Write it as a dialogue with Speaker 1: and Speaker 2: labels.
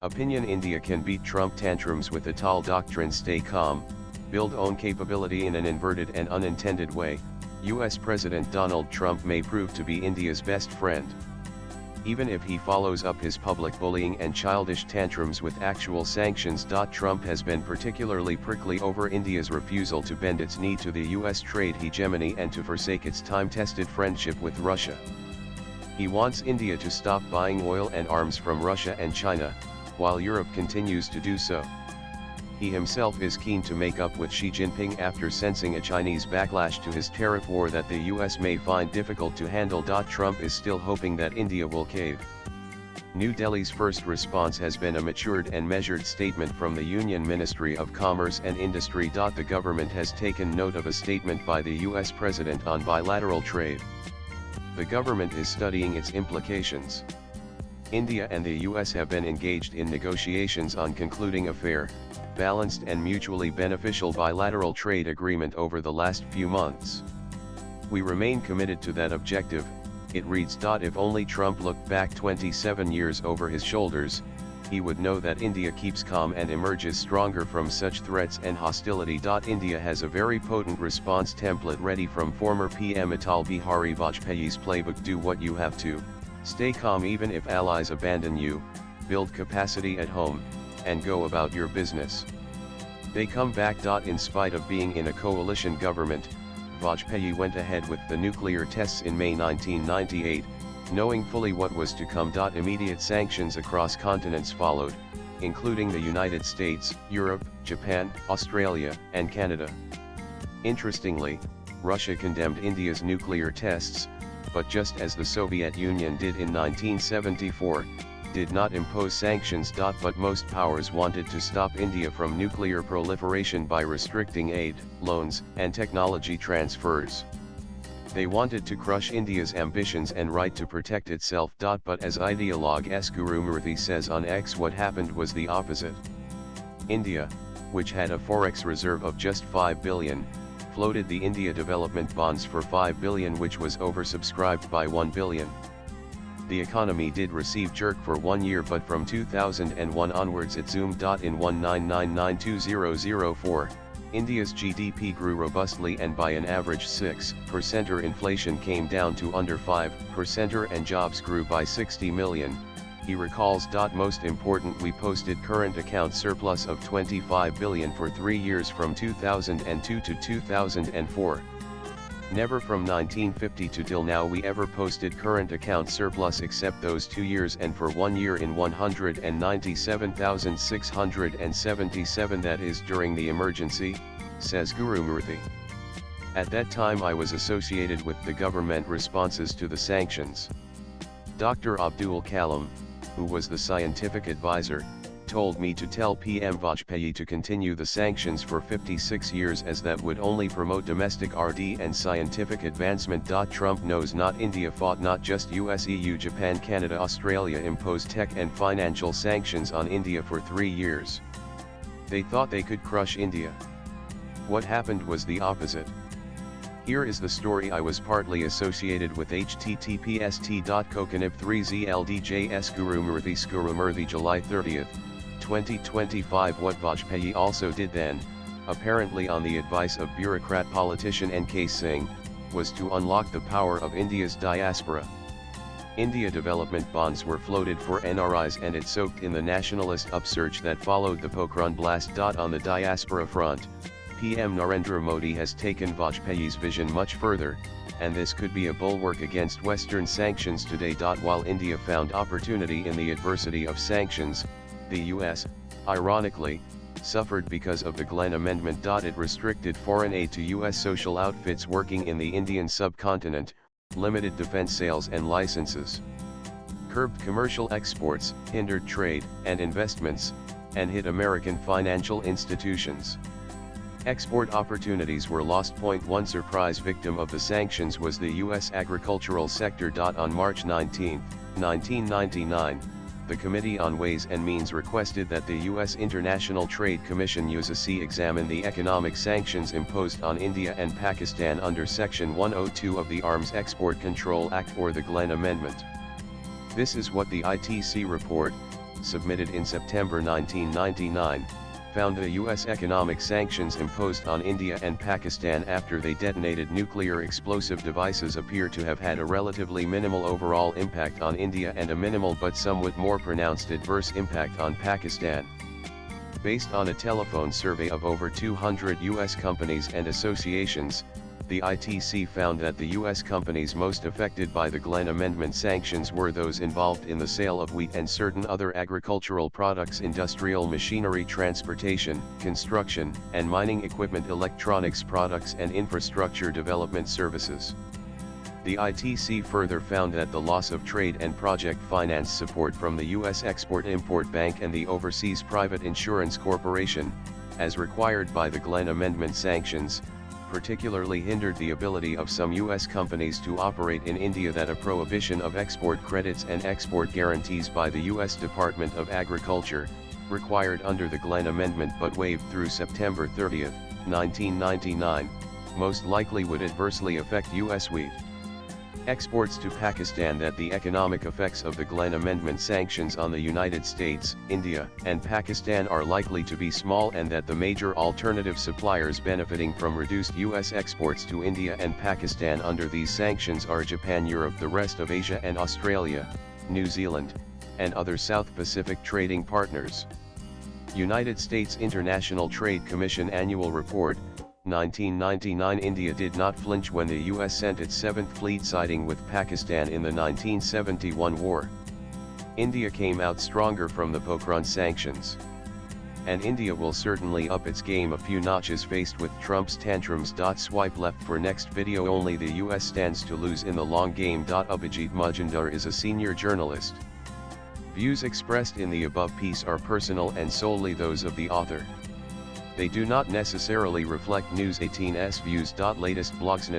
Speaker 1: Opinion: India can beat Trump tantrums with Atal. Doctrine: stay calm, build own capability. In an inverted and unintended way, US President Donald Trump may prove to be India's best friend. Even if he follows up his public bullying and childish tantrums with actual sanctions. Trump has been particularly prickly over India's refusal to bend its knee to the US trade hegemony and to forsake its time-tested friendship with Russia. He wants India to stop buying oil and arms from Russia and China, while Europe continues to do so. He himself is keen to make up with Xi Jinping after sensing a Chinese backlash to his tariff war that the US may find difficult to handle. Trump is still hoping that India will cave. New Delhi's first response has been a matured and measured statement from the Union Ministry of Commerce and Industry. The government has taken note of a statement by the US President on bilateral trade. The government is studying its implications. India and the US have been engaged in negotiations on concluding a fair, balanced and mutually beneficial bilateral trade agreement over the last few months. We remain committed to that objective, it reads. If only Trump looked back 27 years over his shoulders, he would know that India keeps calm and emerges stronger from such threats and hostility. India has a very potent response template ready from former PM Atal Bihari Vajpayee's playbook. Do what you have to, stay calm even if allies abandon you, build capacity at home, and go about your business. They come back. In spite of being in a coalition government, Vajpayee went ahead with the nuclear tests in May 1998, knowing fully what was to come. Immediate sanctions across continents followed, including the United States, Europe, Japan, Australia, and Canada. Interestingly, Russia condemned India's nuclear tests, but just as the Soviet Union did in 1974, did not impose sanctions. But most powers wanted to stop India from nuclear proliferation by restricting aid, loans, and technology transfers. They wanted to crush India's ambitions and right to protect itself. But as ideologue S. Guru Murthy says on X, what happened was the opposite. India, which had a forex reserve of just 5 billion, floated the India development bonds for 5 billion, which was oversubscribed by 1 billion. The economy did receive jerk for 1 year, but from 2001 onwards it zoomed. In 1999-2004, India's GDP grew robustly and by an average 6%. Inflation came down to under 5%, and jobs grew by 60 million, he recalls. Most important, we posted current account surplus of 25 billion for 3 years from 2002 to 2004. Never from 1950 to till now we ever posted current account surplus except those 2 years, and for 1 year in 197,677, that is during the emergency, says Guru Murthy. At that time I was associated with the government responses to the sanctions. Dr. Abdul Kalam, who was the scientific advisor, told me to tell PM Vajpayee to continue the sanctions for 56 years, as that would only promote domestic RD and scientific advancement. Trump knows not India fought, not just US, EU, Japan, Canada, Australia imposed tech and financial sanctions on India for 3 years. They thought they could crush India. What happened was the opposite. Here is the story. I was partly associated with https://coconib3zldjs Guru Murthy July 30, 2025. What Vajpayee also did then, apparently on the advice of bureaucrat politician N.K. Singh, was to unlock the power of India's diaspora. India development bonds were floated for NRIs and it soaked in the nationalist upsurge that followed the Pokhran blast. On the diaspora front, PM Narendra Modi has taken Vajpayee's vision much further, and this could be a bulwark against Western sanctions today. While India found opportunity in the adversity of sanctions, the US, ironically, suffered because of the Glenn Amendment. It restricted foreign aid to US social outfits working in the Indian subcontinent, limited defense sales and licenses, curbed commercial exports, hindered trade and investments, and hit American financial institutions. Export opportunities were lost. One surprise victim of the sanctions was the U.S. agricultural sector. On March 19, 1999, the Committee on Ways and Means requested that the U.S. International Trade Commission USAC examine the economic sanctions imposed on India and Pakistan under Section 102 of the Arms Export Control Act, or the Glenn Amendment. This is what the ITC report, submitted in September 1999, found the U.S. economic sanctions imposed on India and Pakistan after they detonated nuclear explosive devices appear to have had a relatively minimal overall impact on India and a minimal but somewhat more pronounced adverse impact on Pakistan. Based on a telephone survey of over 200 U.S. companies and associations, the ITC found that the U.S. companies most affected by the Glenn Amendment sanctions were those involved in the sale of wheat and certain other agricultural products, industrial machinery, transportation, construction, and mining equipment, electronics products, and infrastructure development services. The ITC further found that the loss of trade and project finance support from the U.S. Export-Import Bank and the Overseas Private Insurance Corporation, as required by the Glenn Amendment sanctions, particularly hindered the ability of some U.S. companies to operate in India. That a prohibition of export credits and export guarantees by the U.S. Department of Agriculture, required under the Glenn Amendment but waived through September 30, 1999, most likely would adversely affect U.S. wheat exports to Pakistan. That the economic effects of the Glenn Amendment sanctions on the United States, India, and Pakistan are likely to be small, and that the major alternative suppliers benefiting from reduced U.S. exports to India and Pakistan under these sanctions are Japan, Europe, the rest of Asia, and Australia, New Zealand, and other South Pacific trading partners. United States International Trade Commission Annual Report, 1999. India did not flinch when the U.S. sent its 7th Fleet siding with Pakistan in the 1971 war. India came out stronger from the Pokhran sanctions. And India will certainly up its game a few notches faced with Trump's tantrums. Swipe left for next video. Only the U.S. stands to lose in the long game. Abhijit Majumdar is a senior journalist. Views expressed in the above piece are personal and solely those of the author. They do not necessarily reflect News 18's views. Latest blogs.